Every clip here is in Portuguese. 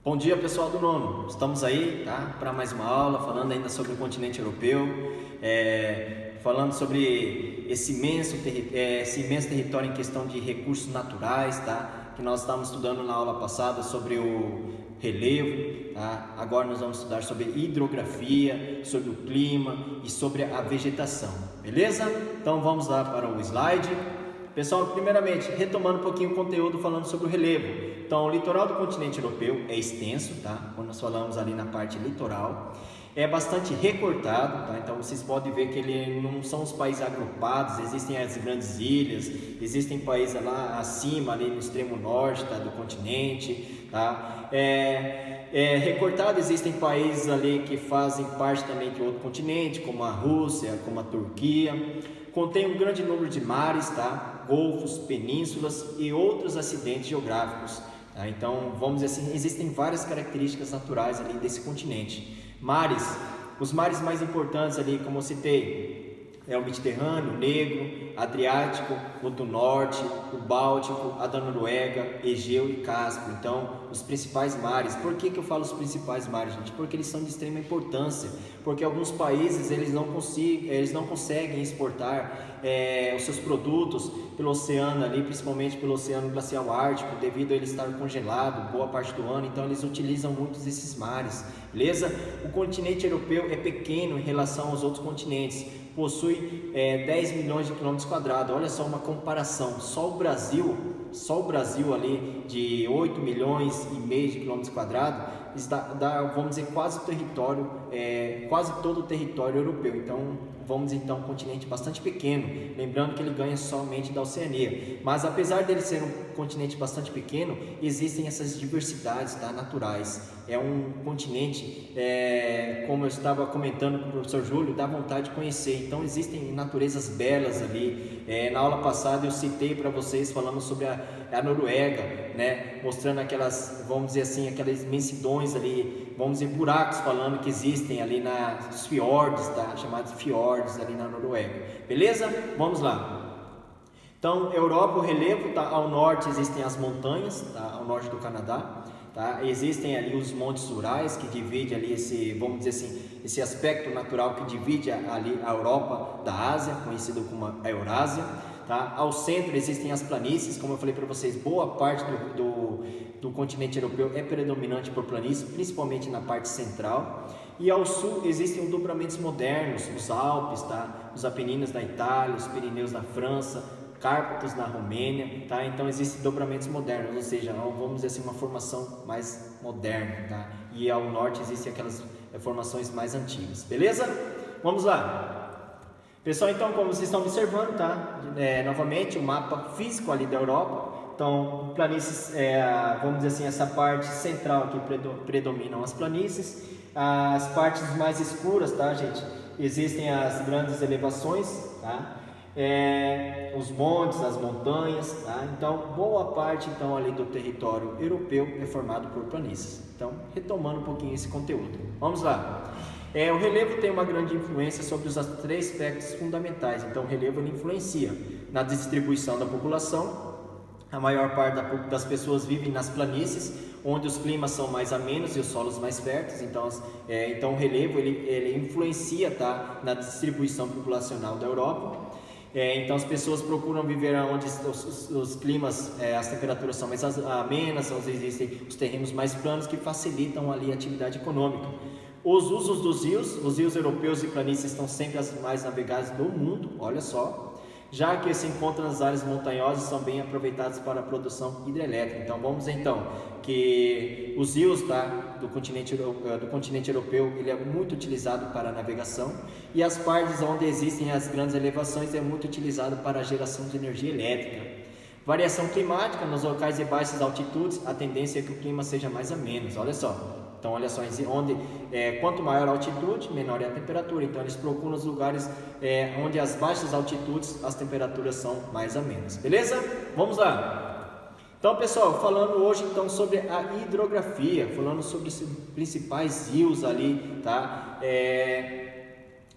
Bom dia, pessoal do nono. Estamos aí, tá, para mais uma aula falando ainda sobre o continente europeu, falando sobre esse imenso território em questão de recursos naturais, tá, que nós estávamos estudando na aula passada sobre o relevo, tá? Agora nós vamos estudar sobre hidrografia, sobre o clima e sobre a vegetação, beleza? Então vamos lá para o slide. Pessoal, primeiramente, retomando um pouquinho o conteúdo falando sobre o relevo. Então, o litoral do continente europeu é extenso, tá? Quando nós falamos ali na parte litoral, é bastante recortado, tá? Então, vocês podem ver que ele não são os países agrupados, existem as grandes ilhas, existem países lá acima, ali no extremo norte, tá? Do continente, tá? Recortado, existem países ali que fazem parte também de outro continente, como a Rússia, como a Turquia. Contém um grande número de mares, tá? Golfos, penínsulas e outros acidentes geográficos. Tá? Então, vamos dizer assim, existem várias características naturais ali desse continente. Mares, os mares mais importantes ali, como eu citei, é o Mediterrâneo, o Negro, Adriático, o do Norte, o Báltico, a da Noruega, Egeu e Cáspio. Então, os principais mares. Por que eu falo os principais mares, gente? Porque eles são de extrema importância. Porque alguns países eles não conseguem exportar os seus produtos pelo oceano ali, principalmente pelo oceano glacial ártico, devido a ele estar congelado boa parte do ano. Então, eles utilizam muitos desses mares, beleza? O continente europeu é pequeno em relação aos outros continentes. Possui 10 milhões de quilômetros quadrados. Olha só uma comparação, só o Brasil ali de 8 milhões e meio de quilômetros quadrados dá, vamos dizer, quase todo o território europeu. Então, vamos dizer, então, um continente bastante pequeno, lembrando que ele ganha somente da Oceania, mas apesar dele ser um continente bastante pequeno, existem essas diversidades, tá, naturais. É um continente, como eu estava comentando com o professor Júlio, dá vontade de conhecer. Então existem naturezas belas ali. Na aula passada eu citei para vocês falando sobre a Noruega, né, mostrando aquelas, vamos dizer assim, aquelas imensidões ali, vamos dizer, buracos falando que existem ali nos fiordes, tá, chamados fiordes ali na Noruega, beleza? Vamos lá. Então, Europa, o relevo, tá, ao norte existem as montanhas, tá, ao norte do Canadá, tá, existem ali os montes Urais que dividem ali esse, vamos dizer assim, esse aspecto natural que divide ali a Europa da Ásia, conhecido como a Eurásia. Tá? Ao centro existem as planícies, como eu falei para vocês, boa parte do continente europeu é predominante por planícies, principalmente na parte central. E ao sul existem dobramentos modernos, os Alpes, tá? Os Apeninos da Itália, os Pirineus na França, Cárpatos na Romênia, tá? Então existem dobramentos modernos, ou seja, vamos dizer assim, uma formação mais moderna, tá? E ao norte existem aquelas formações mais antigas, beleza? Vamos lá. Pessoal, então, como vocês estão observando, tá? Novamente, o mapa físico ali da Europa. Então, planícies, vamos dizer assim, essa parte central aqui predominam as planícies. As partes mais escuras, tá, gente? Existem as grandes elevações, tá? Os montes, as montanhas, tá? Então, boa parte então ali do território europeu é formado por planícies. Então, retomando um pouquinho esse conteúdo. Vamos lá. O relevo tem uma grande influência sobre os três aspectos fundamentais. Então, o relevo ele influencia na distribuição da população. A maior parte das pessoas vivem nas planícies, onde os climas são mais amenos e os solos mais férteis. Então o relevo ele influencia, tá, na distribuição populacional da Europa. Então as pessoas procuram viver onde os climas, as temperaturas são mais amenas, onde existem os terrenos mais planos que facilitam ali a atividade econômica. Os usos dos rios, os rios europeus e planícies estão sempre as mais navegadas do mundo, olha só, já que se encontram nas áreas montanhosas são bem aproveitados para a produção hidrelétrica. Então vamos dizer então que os rios, tá, do continente europeu ele é muito utilizado para a navegação, e as partes onde existem as grandes elevações é muito utilizado para a geração de energia elétrica. Variação climática, nos locais de baixas altitudes a tendência é que o clima seja mais ameno, olha só. Então, olha só, quanto maior a altitude, menor é a temperatura. Então, eles procuram os lugares onde as baixas altitudes, as temperaturas são mais amenas. Beleza? Vamos lá. Então, pessoal, falando hoje então sobre a hidrografia, falando sobre os principais rios ali, tá?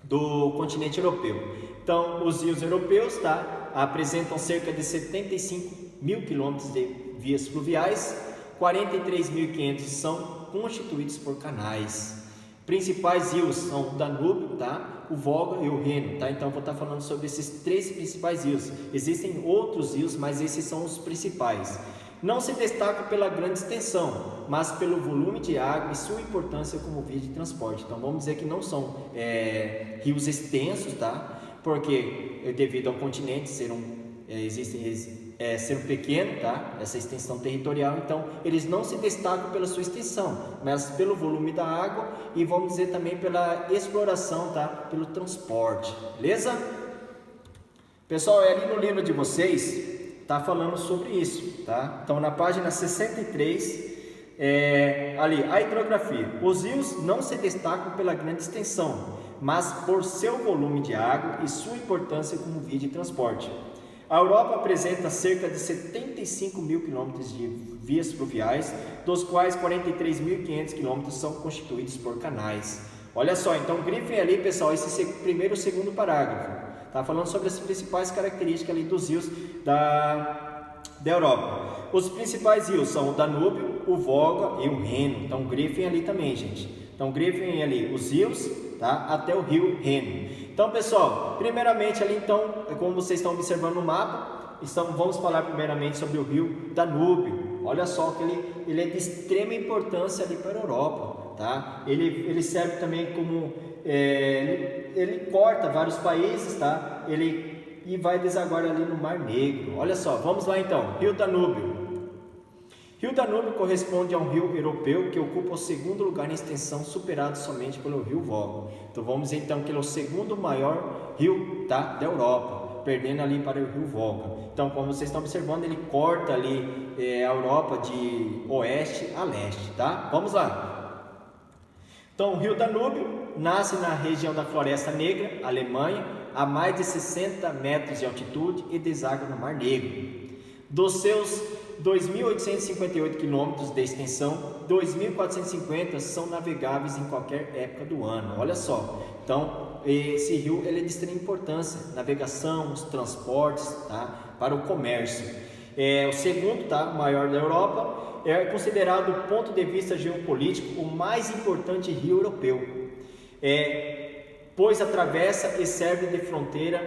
Do continente europeu. Então, os rios europeus, tá? Apresentam cerca de 75 mil quilômetros de vias fluviais, 43.500 são constituídos por canais. Principais rios são o Danúbio, tá? O Volga e o Reno, tá? Então, eu vou estar falando sobre esses 3 principais rios. Existem outros rios, mas esses são os principais. Não se destacam pela grande extensão, mas pelo volume de água e sua importância como via de transporte. Então, vamos dizer que não são rios extensos, tá? Porque devido ao continente ser ser pequeno, tá? Essa extensão territorial, então eles não se destacam pela sua extensão, mas pelo volume da água e vamos dizer também pela exploração, tá? Pelo transporte, beleza? Pessoal, ali no livro de vocês tá falando sobre isso, tá? Então na página 63 ali a hidrografia. Os rios não se destacam pela grande extensão, mas por seu volume de água e sua importância como via de transporte. A Europa apresenta cerca de 75 mil quilômetros de vias fluviais, dos quais 43.500 quilômetros são constituídos por canais. Olha só, então grifem ali, pessoal, esse primeiro e segundo parágrafo. Tá falando sobre as principais características ali dos rios da Europa. Os principais rios são o Danúbio, o Volga e o Reno. Então grifem ali também, gente. Então grifem ali os rios, tá? Até o rio Reno. Então, pessoal, primeiramente ali, então, como vocês estão observando no mapa, vamos falar primeiramente sobre o rio Danúbio. Olha só que ele é de extrema importância ali para a Europa, tá? Ele serve também como, ele corta vários países, tá? E vai desaguar ali no Mar Negro. Olha só, vamos lá então, rio Danúbio. Rio Danúbio corresponde a um rio europeu que ocupa o segundo lugar em extensão, superado somente pelo rio Volga. Então vamos dizer então que ele é o segundo maior rio, tá, da Europa, perdendo ali para o rio Volga. Então, como vocês estão observando, ele corta ali a Europa de oeste a leste, tá? Vamos lá. Então o rio Danúbio nasce na região da Floresta Negra, Alemanha, a mais de 60 metros de altitude e deságua no Mar Negro. Dos seus 2.858 quilômetros de extensão, 2.450 são navegáveis em qualquer época do ano. Olha só, então esse rio ele é de extrema importância, navegação, os transportes, tá? Para o comércio. O segundo, tá? Maior da Europa, é considerado do ponto de vista geopolítico o mais importante rio europeu, pois atravessa e serve de fronteira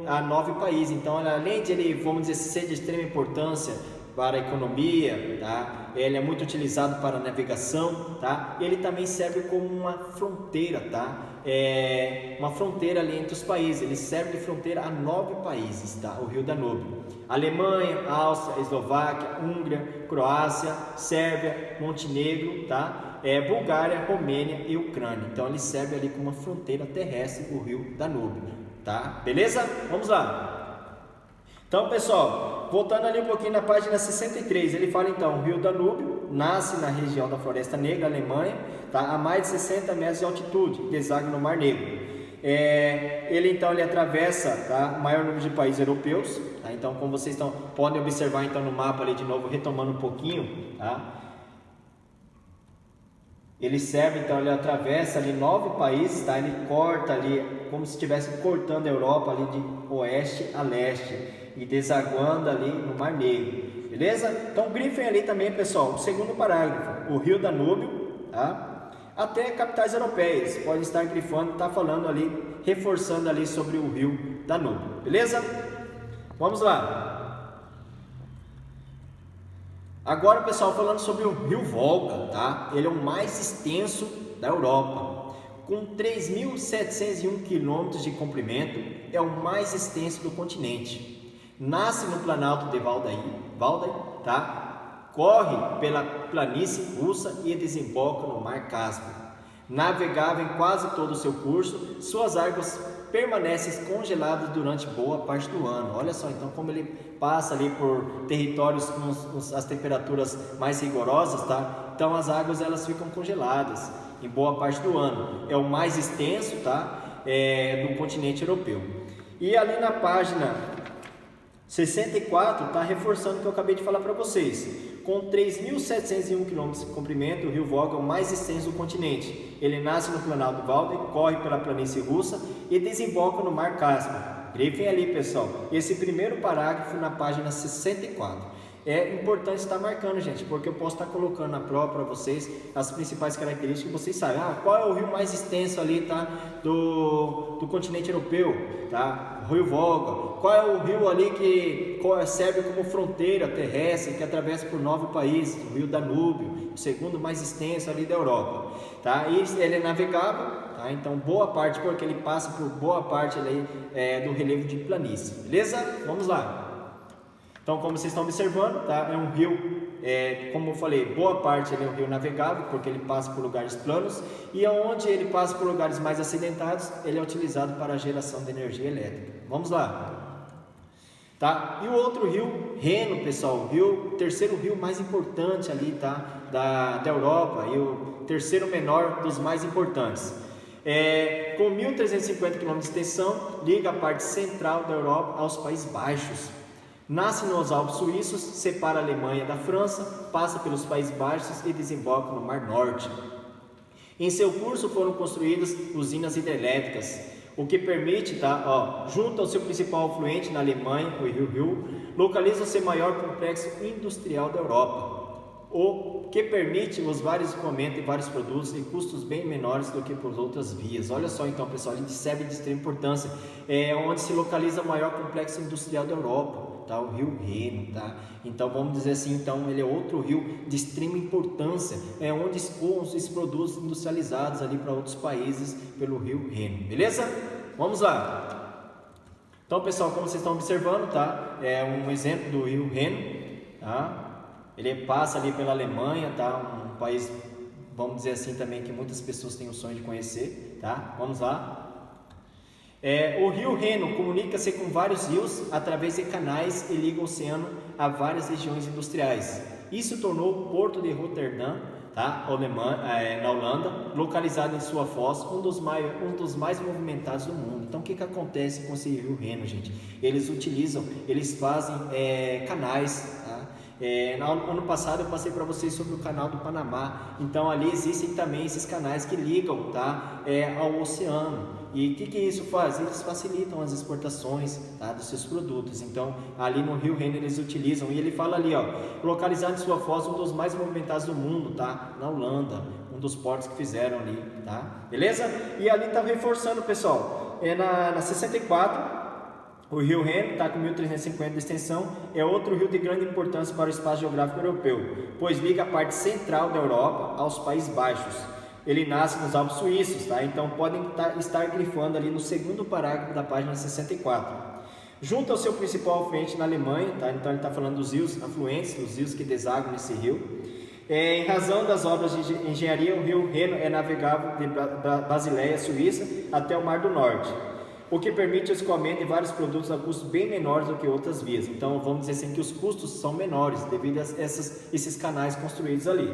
a 9 países. Então, além de ele, vamos dizer, ser de extrema importância para a economia, tá? Ele é muito utilizado para a navegação, tá? Ele também serve como uma fronteira, tá? Uma fronteira ali entre os países. Ele serve de fronteira a 9 países, tá? O rio Danúbio: Alemanha, Áustria, Eslováquia, Hungria, Croácia, Sérvia, Montenegro, tá? Bulgária, Romênia e Ucrânia. Então ele serve ali como uma fronteira terrestre, o rio Danúbio, tá? Beleza? Vamos lá. Então, pessoal, voltando ali um pouquinho na página 63, ele fala então: o rio Danúbio nasce na região da Floresta Negra, Alemanha, tá? A mais de 60 metros de altitude, deságua no Mar Negro. Ele atravessa, tá, o maior número de países europeus, tá? Então, como vocês podem observar então no mapa ali de novo, retomando um pouquinho, tá? Ele serve, então ele atravessa ali 9 países, tá? Ele corta ali como se estivesse cortando a Europa ali de oeste a leste e desaguando ali no Mar Negro, beleza? Então grifem ali também, pessoal, o segundo parágrafo: o rio Danúbio, tá? Até capitais europeias, pode estar grifando, tá falando ali, reforçando ali sobre o rio Danúbio, beleza? Vamos lá. Agora, pessoal, falando sobre o rio Volga, tá? Ele é o mais extenso da Europa, com 3.701 quilômetros de comprimento, é o mais extenso do continente. Nasce no Planalto de Valdai, tá? Corre pela planície russa e desemboca no Mar Cáspio. Navegável em quase todo o seu curso, suas águas permanecem congeladas durante boa parte do ano. Olha só, então, como ele passa ali por territórios com as temperaturas mais rigorosas, tá? Então as águas elas ficam congeladas em boa parte do ano. É o mais extenso, tá? Do continente europeu. E ali na página 64 está reforçando o que eu acabei de falar para vocês. Com 3.701 km de comprimento, o rio Volga é o mais extenso do continente. Ele nasce no Planalto de Valdai, corre pela planície russa e desemboca no Mar Cáspio. Grifem ali, pessoal, esse primeiro parágrafo na página 64. é importante estar marcando, gente, porque eu posso estar colocando na prova para vocês as principais características que vocês sabem. Qual é o rio mais extenso ali, tá? Do continente europeu, tá? Rio Volga. Qual é o rio ali que serve como fronteira terrestre, que atravessa por 9 países? O rio Danúbio, o segundo mais extenso ali da Europa, tá? E ele é navegável, tá? Então boa parte, porque ele passa por boa parte ali, do relevo de planície, beleza? Vamos lá. Então, como vocês estão observando, tá? É um rio, como eu falei, boa parte ele é um rio navegável, porque ele passa por lugares planos, e onde ele passa por lugares mais acidentados, ele é utilizado para a geração de energia elétrica. Vamos lá. Tá? E o outro rio, Reno, pessoal, o terceiro rio mais importante ali, tá? da Europa, e o terceiro menor dos mais importantes. Com 1.350 km de extensão, liga a parte central da Europa aos Países Baixos. Nasce nos Alpes Suíços, separa a Alemanha da França, passa pelos Países Baixos e desemboca no Mar Norte. Em seu curso foram construídas usinas hidrelétricas, o que permite, junto ao seu principal afluente na Alemanha, o Rio Ruhr, localiza-se o maior complexo industrial da Europa, o que permite os vários escoamentos e vários produtos em custos bem menores do que por outras vias. Olha só então, pessoal, a gente serve de extrema importância, onde se localiza o maior complexo industrial da Europa. Tá, o rio Reno, tá? Então vamos dizer assim, então ele é outro rio de extrema importância, onde escoam esses produtos industrializados ali para outros países pelo rio Reno, beleza? Vamos lá. Então, pessoal, como vocês estão observando, tá? É um exemplo do rio Reno, tá? Ele passa ali pela Alemanha, tá? Um país, vamos dizer assim também, que muitas pessoas têm o sonho de conhecer, tá? Vamos lá. O rio Reno comunica-se com vários rios através de canais e liga o oceano a várias regiões industriais. Isso tornou o porto de Roterdã, tá? Na Holanda, localizado em sua foz, um dos mais movimentados do mundo. Então, o que acontece com esse rio Reno, gente? Eles fazem canais, tá? Ano passado eu passei para vocês sobre o canal do Panamá. Então ali existem também esses canais que ligam, tá? Ao oceano. E o que isso faz? Eles facilitam as exportações, tá? Dos seus produtos. Então ali no rio Reno eles utilizam, e ele fala ali, localizado em sua foz, um dos mais movimentados do mundo, tá? Na Holanda, um dos portos que fizeram ali, tá? Beleza? E ali tá reforçando, pessoal, na 64. O rio Reno está com 1.350 de extensão, é outro rio de grande importância para o espaço geográfico europeu, pois liga a parte central da Europa aos Países Baixos. Ele nasce nos Alpes Suíços, tá? Então podem estar grifando ali no segundo parágrafo da página 64. Junto ao seu principal afluente na Alemanha, tá? Então ele está falando dos rios afluentes, os rios que desagam nesse rio. Em razão das obras de engenharia, o rio Reno é navegável de Basileia, Suíça, até o Mar do Norte, o que permite o escoamento de vários produtos a custos bem menores do que outras vias. Então vamos dizer assim que os custos são menores devido a esses canais construídos ali.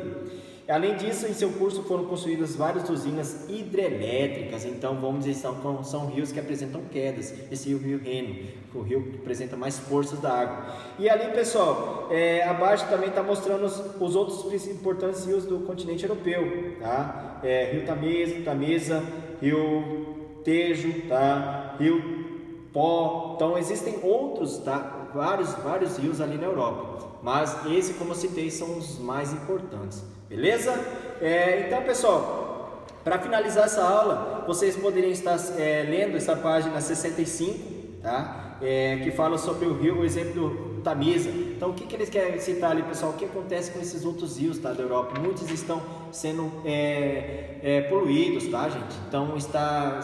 Além disso, em seu curso foram construídas várias usinas hidrelétricas. Então vamos dizer que são rios que apresentam quedas. Esse rio Reno, o rio que apresenta mais forças da água. E ali, pessoal, abaixo também está mostrando os outros importantes rios do continente europeu, tá? Rio Tamisa, rio Tejo, tá? Rio Pó. Então existem outros, tá? Vários rios ali na Europa, mas esse, como eu citei, são os mais importantes, beleza? Então, pessoal, para finalizar essa aula, vocês poderiam estar lendo essa página 65, tá? Que fala sobre o rio, o exemplo do Tamisa. Então, o que eles querem citar ali, pessoal? O que acontece com esses outros rios, tá, da Europa? Muitos estão sendo poluídos, tá, gente? Então, está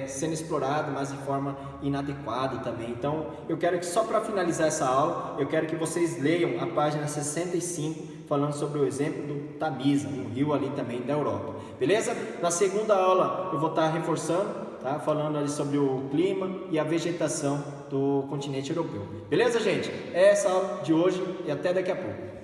sendo explorado, mas de forma inadequada também. Então, eu quero que, só para finalizar essa aula, eu quero que vocês leiam a página 65, falando sobre o exemplo do Tamisa, um rio ali também da Europa, beleza? Na segunda aula, eu vou estar reforçando, tá? Falando ali sobre o clima e a vegetação do continente europeu. Beleza, gente? É essa aula de hoje e até daqui a pouco.